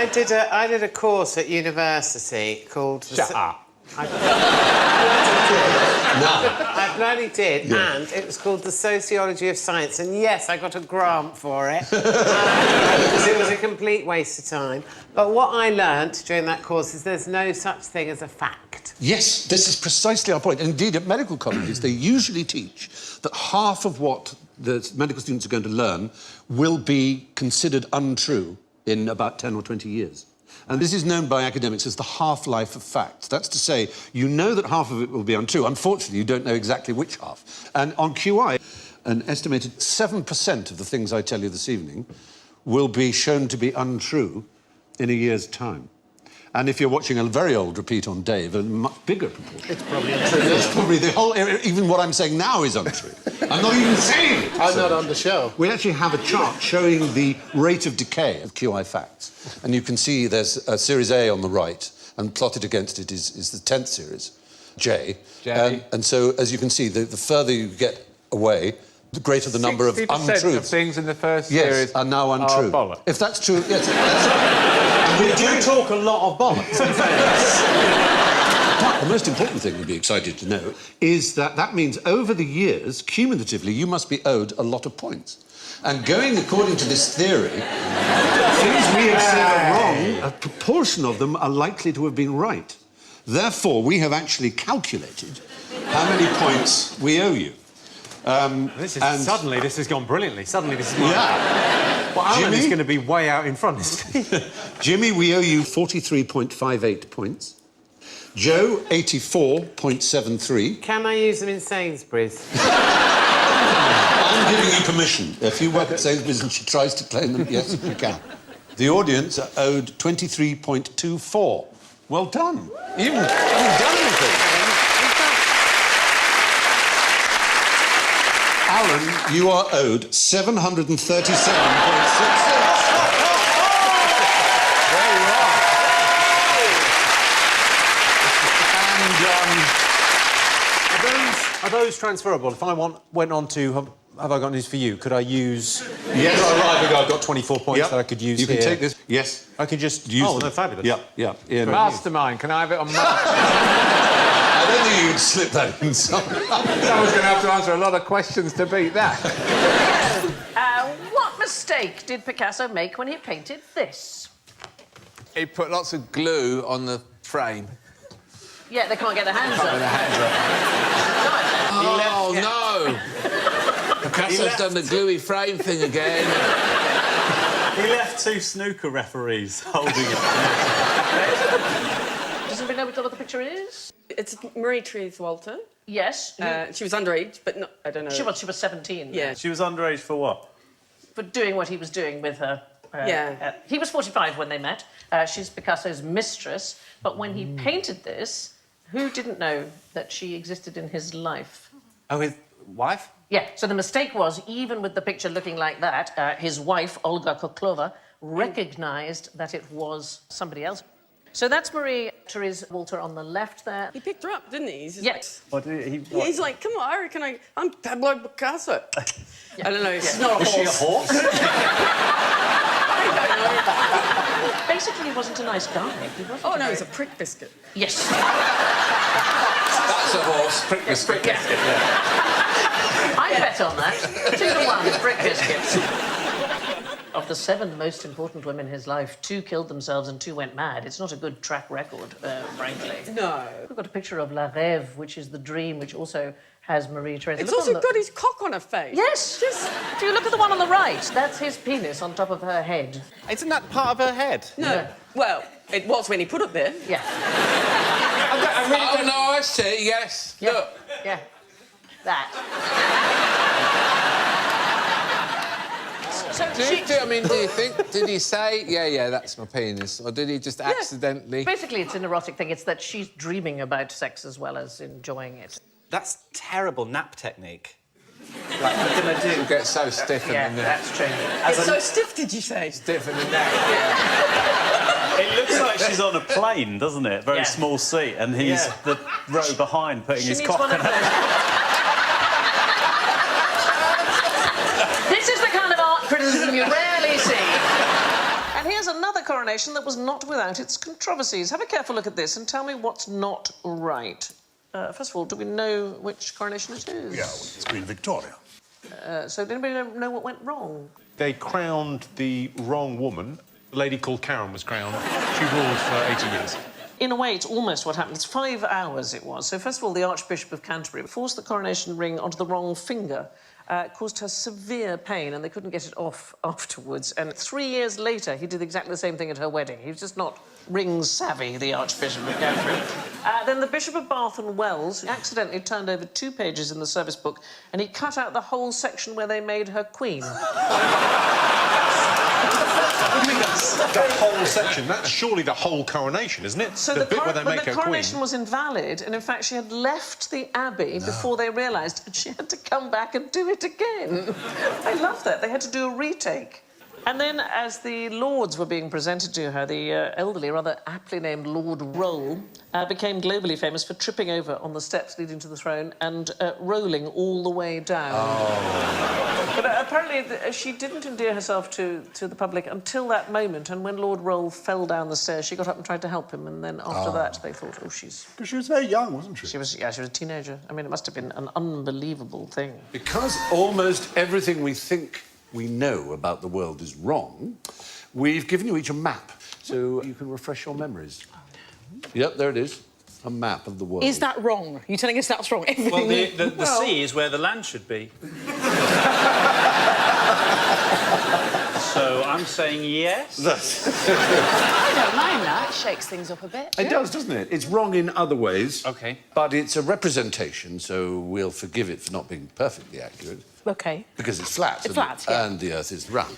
I did a course at university called... Shut up. I bloody did, Yeah. and it was called the Sociology of Science, and yes, I got a grant for it, because it was a complete waste of time. But what I learnt during that course is there's no such thing as a fact. Yes, this is precisely our point. Indeed, at medical colleges, they usually teach that half of what the medical students are going to learn will be considered untrue in about 10 or 20 years. And this is known by academics as the half-life of facts. That's to say, you know that half of it will be untrue. Unfortunately, you don't know exactly which half. And on QI, an estimated 7% of the things I tell you this evening will be shown to be untrue in a year's time. And if you're watching a very old repeat on Dave, a much bigger proportion. It's probably untrue. It's probably the whole area, even what I'm saying now is untrue. I'm not even saying it. I'm not on the show. We actually have a chart showing the rate of decay of QI facts. And you can see there's a series A on the right, and plotted against it is the 10th series, J. And so, as you can see, the further you get away, the greater the number of 60% untruths. of things in the first series are now untrue. Bollocks. If that's true, yes, that's right. We do talk a lot of bollocks, in fairness. But the most important thing you'd be excited to know is that that means over the years, cumulatively, you must be owed a lot of points. And going according to this theory, things we have said are wrong, a proportion of them are likely to have been right. Therefore, we have actually calculated how many points we owe you. Suddenly, this has gone brilliantly. Suddenly, this is... Well, Alan Jimmy? is going to be way out in front, isn't he? Jimmy, we owe you 43.58 points. Joe, 84.73. Can I use them in Sainsbury's? I'm giving you permission. If you work at Sainsbury's and she tries to claim them, yes, you can. The audience are owed 23.24. Well done. You haven't done anything. Alan, you are owed 737.66. There you are. Are those transferable? If I went on to... Have I got news for you? Could I use... Yes. I've got 24 points that I could use You can here. take this. Yes. I can just use Oh, them. they're fabulous. Yeah. Ian. Mastermind, can I have it on mastermind? I don't think you'd slip that in. Someone's going to have to answer a lot of questions to beat that. What mistake did Picasso make when he painted this? He put lots of glue on the frame. Yeah, they can't get their hands With the up. hands up. Oh, no! Picasso's done the gluey frame thing again. He left two snooker referees holding it. Does anybody know what the picture is? It's Marie-Therese Walter. Yes. She was underage, but no, I don't know. She was 17. Yeah. She was underage for what? For doing what he was doing with her. Yeah. He was 45 when they met. She's Picasso's mistress. But when he painted this, who didn't know that she existed in his life? Oh, his wife? Yeah, so the mistake was, even with the picture looking like that, his wife, Olga Koklova, recognised that it was somebody else. So that's Marie-Therese Walter on the left there. He picked her up, didn't he? He's just Yes. What did he? like, he's like, come on, I reckon I'm Pablo Picasso. Yeah. I don't know, it's not a Was she a horse? I don't know. Basically, he wasn't a nice guy. He wasn't Oh, no, very- he's a prick biscuit. Yes. That's a horse. Prick biscuit. Yeah. I bet on that. 2-1, brick biscuits. Of the 7 most important women in his life, 2 killed themselves and 2 went mad. It's not a good track record, frankly. No. We've got a picture of La Rêve, which is the dream, which also has Marie-Therese. It's Look also on the- got his cock on her face. Yes. If you look at the one on the right, that's his penis on top of her head. Isn't that part of her head? No. Yeah. Well, it was when he put it there. Yeah. Oh, no, I see, yes. Yeah. Look. Yeah. That. So Do you think... Did he say, yeah, that's my penis? Or did he just accidentally... basically, it's an erotic thing. It's that she's dreaming about sex as well as enjoying it. That's terrible nap technique. Like, I'm gonna do. You get so stiff in Yeah, the neck. that's true. It's so stiff, did you say? Stiff in the neck. It looks like she's on a plane, doesn't it? Very Yeah. small seat, and he's the row behind putting She his needs cock one in of her. those. This is the kind of art criticism you rarely see. And here's a another coronation that was not without its controversies. Have a careful look at this and tell me what's not right. First of all, do we know which coronation it is? Yeah, well, it's Queen Victoria. So did anybody know what went wrong? They crowned the wrong woman. A lady called Karen was crowned. She ruled for 80 years. In a way, it's almost what happened. It's 5 hours it was. So, first of all, the Archbishop of Canterbury forced the coronation ring onto the wrong finger. Caused her severe pain, and they couldn't get it off afterwards. And 3 years later, he did exactly the same thing at her wedding. He was just not ring-savvy, the Archbishop of Canterbury. Then the Bishop of Bath and Wells accidentally turned over 2 pages in the service book, and he cut out the whole section where they made her queen. The whole section? That's surely the whole coronation, isn't it? So the bit where they make the her coronation queen. was invalid, and in fact she had left the abbey before they realised, and she had to come back and do it again. I love that. They had to do a retake. And then, as the lords were being presented to her, the elderly, rather aptly named Lord Roll became globally famous for tripping over on the steps leading to the throne and rolling all the way down. Oh. But apparently she didn't endear herself to the public until that moment, and when Lord Roll fell down the stairs, she got up and tried to help him, and then after that they thought, oh, she's... Because she was very young, wasn't she? She was a teenager. I mean, it must have been an unbelievable thing. Because almost everything we think we know about the world is wrong, we've given you each a map, so you can refresh your memories. Oh, no. Yep, there it is. A map of the world. Is that wrong? Are you telling us that's wrong? Everything Well, the sea is where the land should be. So I'm saying yes. I don't mind that. It shakes things up a bit. It does, doesn't it? It's wrong in other ways. OK. But it's a representation, so we'll forgive it for not being perfectly accurate. OK. Because it's flat. It's flat, yeah. And the Earth is round.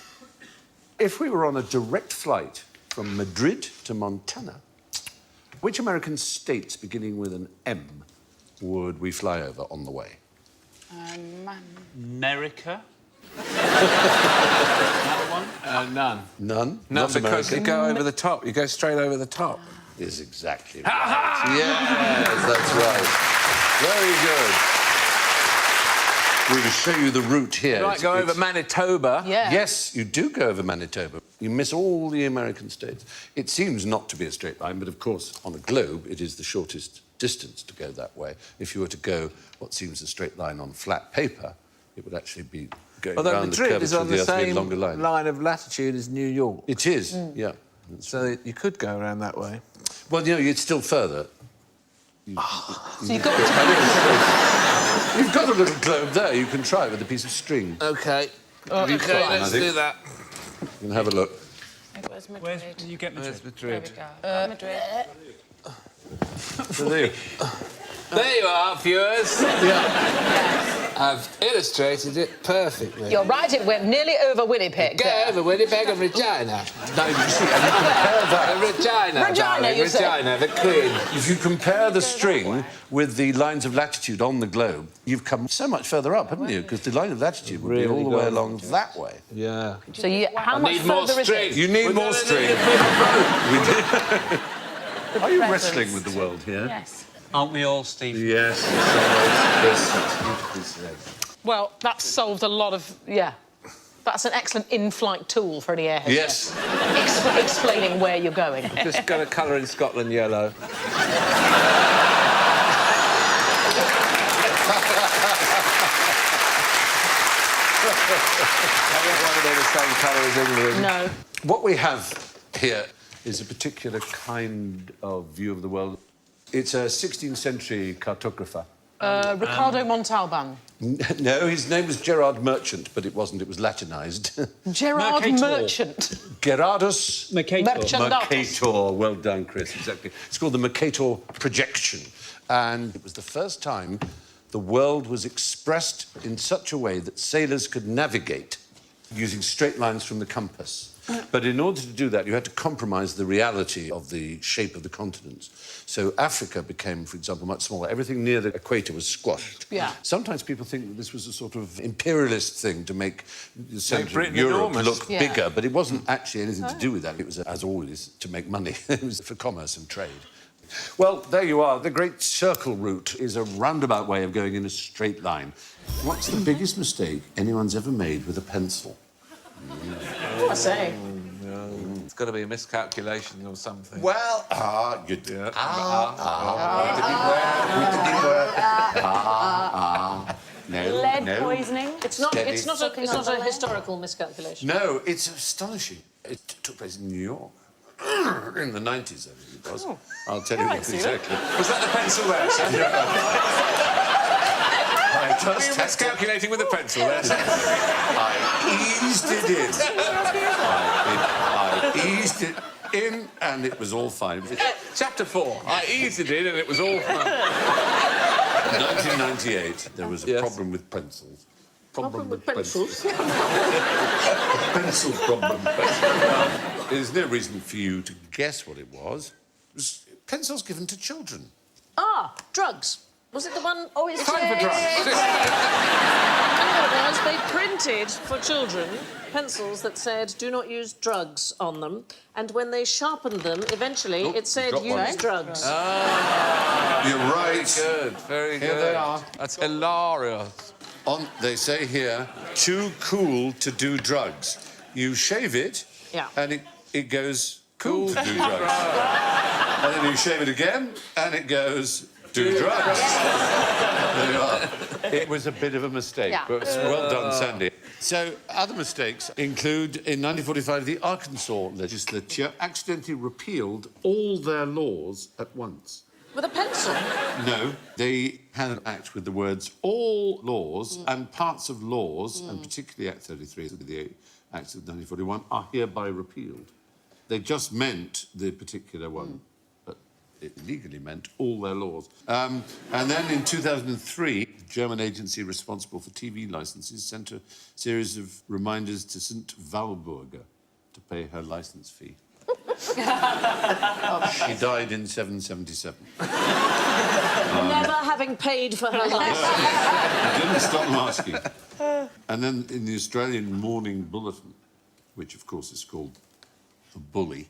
If we were on a direct flight from Madrid to Montana, which American states beginning with an M would we fly over on the way? America. Another one? None. None? No, Not because American? you go over the top. You go straight over the top. Is exactly right. Yes, that's right. Very good. We will show you the route here. You might go over Manitoba. Yeah. Yes, you do go over Manitoba. You miss all the American states. It seems not to be a straight line, but of course, on a globe, it is the shortest distance to go that way. If you were to go what seems a straight line on flat paper, it would actually be going Although around the Madrid curvature is on of the the Earth with a same longer line. line of latitude as New York. It is, yeah. So you could go around that way. Well, you know, it's still further. So you've got to... You've got a little globe there you can try with a piece of string. OK. Okay, Let's do that. You can have a look. Where's Madrid? Where's did you get Madrid? Madrid. Madrid. So there you There you are, viewers. I've illustrated it perfectly. You're right, it went nearly over Winnipeg. Go over Winnipeg and Regina. No, you see, and you compare that. Regina, Regina, darling, you say? Regina, the Queen. If you compare the string with the lines of latitude on the globe, you've come so much further up, haven't you? Because the line of latitude would be all the way along that way. Yeah. So how much Need more further is string. it? You need more string. Are you wrestling with the world here? Yes. Aren't we all, Steve? Yes. That's beautifully said. Well, that's solved a lot of... Yeah. That's an excellent in-flight tool for any airhead. Yes. Explaining where you're going. Just got a colour in Scotland yellow. I don't want to be the same colour as England. No. What we have here is a particular kind of view of the world. It's a 16th century cartographer. Ricardo Montalban. No, his name was Gerard Merchant, but it wasn't. It was Latinised. Gerard Mercator. Merchant. Gerardus Merchandatus. Mercator. Well done, Chris, exactly. It's called the Mercator projection. And it was the first time the world was expressed in such a way that sailors could navigate using straight lines from the compass. But in order to do that, you had to compromise the reality of the shape of the continents. So Africa became, for example, much smaller. Everything near the equator was squashed. Yeah. Sometimes people think that this was a sort of imperialist thing to make the centre of Britain Europe enormous. look Yeah. bigger, but it wasn't actually anything to do with that. It was, as always, to make money. It was for commerce and trade. Well, there you are. The Great Circle route is a roundabout way of going in a straight line. What's the biggest mistake anyone's ever made with a pencil? What a saying. got to be a miscalculation or something. Well, good. Yeah. No, Lead no. poisoning. It's not Steady. a historical miscalculation. No, it's astonishing. It took place in New York. In the 90s, I think it was. I'll tell you exactly. Was that the pencil there, Sandra? I just Miscalculating with a pencil there. I eased it in. I eased it in, and it was all fine. Chapter 4. I eased it in and it was all fun. 1998, there was a problem with pencils. Problem with pencils. Pencil problem. There's no reason for you to guess what it was. It was pencils given to children. Drugs. Was it the one? Oh, it's Time for drugs. No, it was. They printed for children pencils that said "Do not use drugs" on them, and when they sharpened them, eventually it said got one. "Use drugs." You're right. Good, very good. Here they are. That's hilarious. They say here, too cool to do drugs. You shave it, Yeah. and it goes cool to do drugs. And then you shave it again, and it goes do drugs. There you are. It was a bit of a mistake, but well done, Sandy. So, other mistakes include, in 1945, the Arkansas legislature accidentally repealed all their laws at once. With a pencil. No, they had an act with the words all laws and parts of laws, and particularly Act 33 of the Acts of 1941, are hereby repealed. They just meant the particular one, but it legally meant all their laws. And then in 2003, the German agency responsible for TV licenses sent a series of reminders to St. Walburga to pay her licence fee. She died in 777. Never having paid for her life. I didn't stop them asking. And then in the Australian Morning Bulletin, which of course is called The Bully,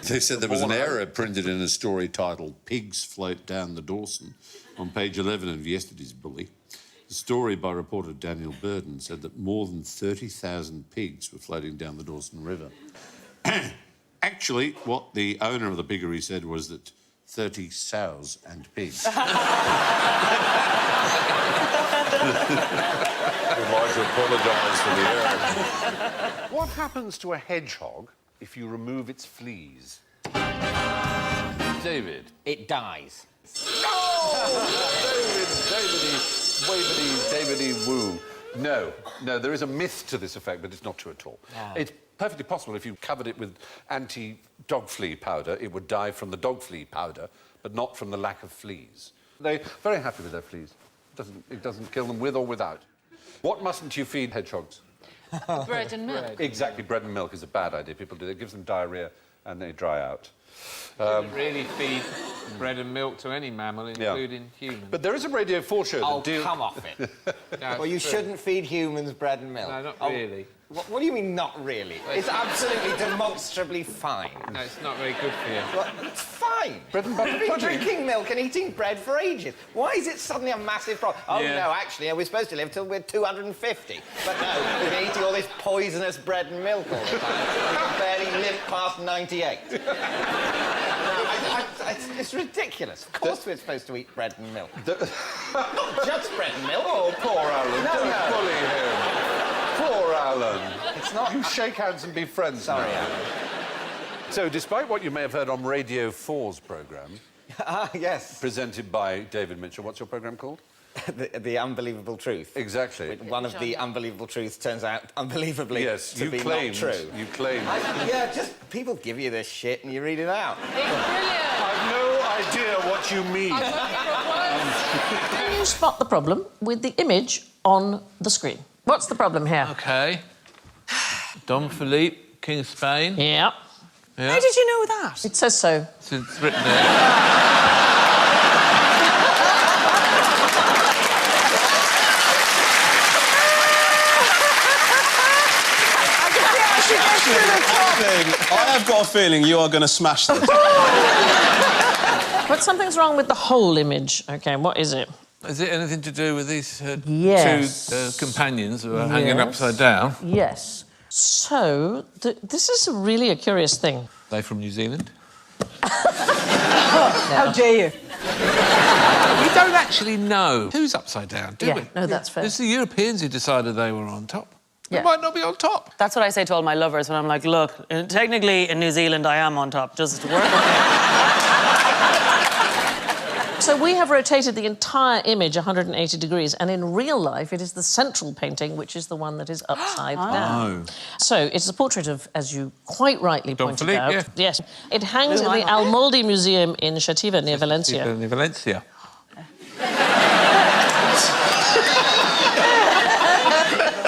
they said there was an error printed in a story titled "Pigs Float Down the Dawson" on page 11 of yesterday's Bully. The story by reporter Daniel Burden said that more than 30,000 pigs were floating down the Dawson River. Actually, what the owner of the piggery said was that 30 sows and pigs. We'd like to apologise for the error. What happens to a hedgehog if you remove its fleas? David. It dies. David-y, woo. No, there is a myth to this effect, but it's not true at all. It's perfectly possible if you covered it with anti-dog flea powder, it would die from the dog flea powder, but not from the lack of fleas. They're very happy with their fleas. It doesn't kill them with or without. What mustn't you feed hedgehogs? Bread and milk. Exactly, bread and milk is a bad idea. People do. It gives them diarrhea and they dry out. Really feed bread and milk to any mammal, including humans. But there is a Radio 4 show that deals... come off it. No, Well, you true. shouldn't feed humans bread and milk. No, not Oh, really. What do you mean, not really? It's absolutely demonstrably fine. No, it's not very good for you. Well, it's fine. Bread and butter We've been pudding. drinking milk and eating bread for ages. Why is it suddenly a massive problem? Oh, Yeah. no, actually, we're supposed to live till we're 250. But no, we've been eating all this poisonous bread and milk all the time. We can barely live past 98. It's ridiculous. Of course we're supposed to eat bread and milk. Not just bread and milk. Oh, poor Alan. No, Don't no. bully him. Poor Alan. It's not... You shake hands and be friends Sorry, now. Alan. So, despite what you may have heard on Radio 4's programme, Yes. presented by David Mitchell, what's your programme called? The Unbelievable Truth. Exactly. One of the unbelievable truths turns out unbelievably Yes, to you be claimed. not true. You claimed. Yeah, just people give you this shit and you read it out. I've no idea what you mean. Can you spot the problem with the image on the screen? What's the problem here? OK. Dom Philippe, King of Spain. Yeah. Yeah. How did you know that? It says so. It's written there. I have got a feeling you are going to smash this. But something's wrong with the whole image. OK, what is it? Is it anything to do with these Yes. two companions who are hanging upside down? Yes. So, this is really a curious thing. They from New Zealand? How dare you? We don't actually know who's upside down, do we? No, that's fair. It's the Europeans who decided they were on top. Yeah. They might not be on top. That's what I say to all my lovers when I'm like, look, technically in New Zealand I am on top, just work with me. So we have rotated the entire image 180 degrees, and in real life, it is the central painting, which is the one that is upside down. So it's a portrait of, as you quite rightly pointed Philippe, out. yeah. Yes. It hangs in the Almoldi Museum in Xàtiva, near Valencia. Near Valencia.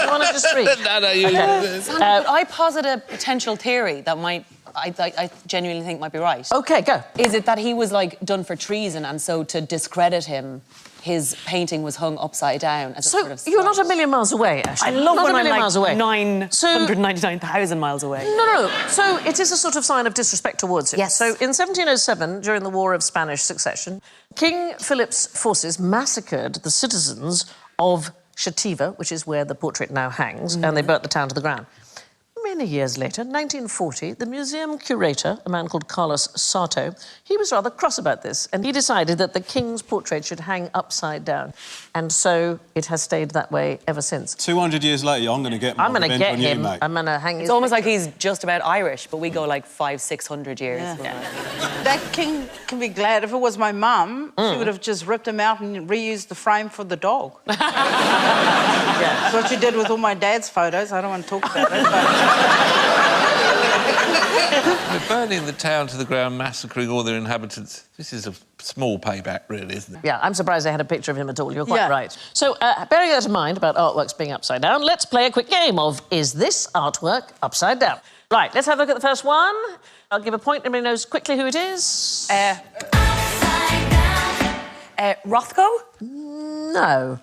You want to just read? No, you... I posit a potential theory that I genuinely think might be right. OK, go. Is it that he was, like, done for treason, and so to discredit him, his painting was hung upside down as a sort of... You're not a million miles away, actually. I love not when a I'm, million like, miles away. 999,000 miles away. No. So it is a sort of sign of disrespect towards him. Yes. So in 1707, during the War of Spanish Succession, King Philip's forces massacred the citizens of Xàtiva, which is where the portrait now hangs, and they burnt the town to the ground. Many years later, 1940, the museum curator, a man called Carlos Sarto, he was rather cross about this, and he decided that the king's portrait should hang upside down. And so it has stayed that way ever since. 200 years later, I'm going to get I'm going to get you, him. mate. I'm going to hang his... It's almost like he's just about Irish, but we go, like, 500-600 years. Yeah. That king can be glad. If it was my mum, she would have just ripped him out and reused the frame for the dog. That's what she did with all my dad's photos. I don't want to talk about it, but... We're burning the town to the ground, massacring all their inhabitants. This is a small payback, really, isn't it? Yeah, I'm surprised they had a picture of him at all. You're quite right. So, bearing that in mind about artworks being upside down, let's play a quick game of Is This Artwork Upside Down? Right, let's have a look at the first one. I'll give a point. Everybody knows quickly who it is. Rothko? No.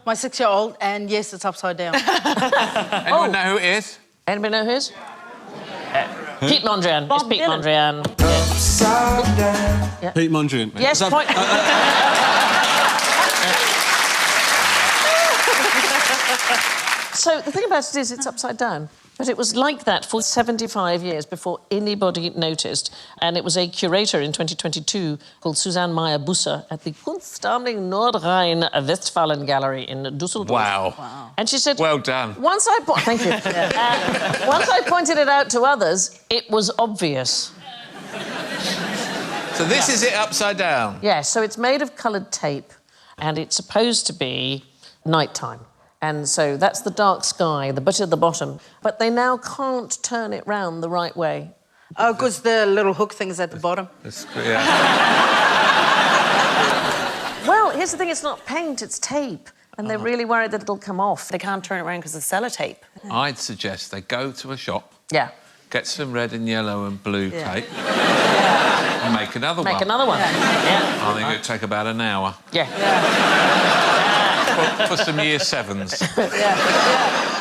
My 6-year-old, and yes, it's upside down. Anyone know who it is? Anybody know who it is? Pete Mondrian. It's Pete Mondrian. Pete Mondrian. Yes, point. So the thing about it is it's upside down. But it was like that for 75 years before anybody noticed. And it was a curator in 2022 called Susanne Meyer-Busser at the Kunstsammlung Nordrhein-Westfalen Gallery in Düsseldorf. Wow. And she said... Well done. Thank you. Once I pointed it out to others, it was obvious. So this is it upside down? Yeah, so it's made of coloured tape, and it's supposed to be nighttime. And so that's the dark sky, the bit at the bottom. But they now can't turn it round the right way. Oh, because the little hook thing is at the bottom. Well, here's the thing, it's not paint, it's tape. And they're really worried that it'll come off. They can't turn it around because of sellotape. I'd suggest they go to a shop, Yeah. get some red and yellow and blue tape, and make another one. Make another one. Yeah. I think it'd take about an hour. Yeah. For some year sevens. Yeah.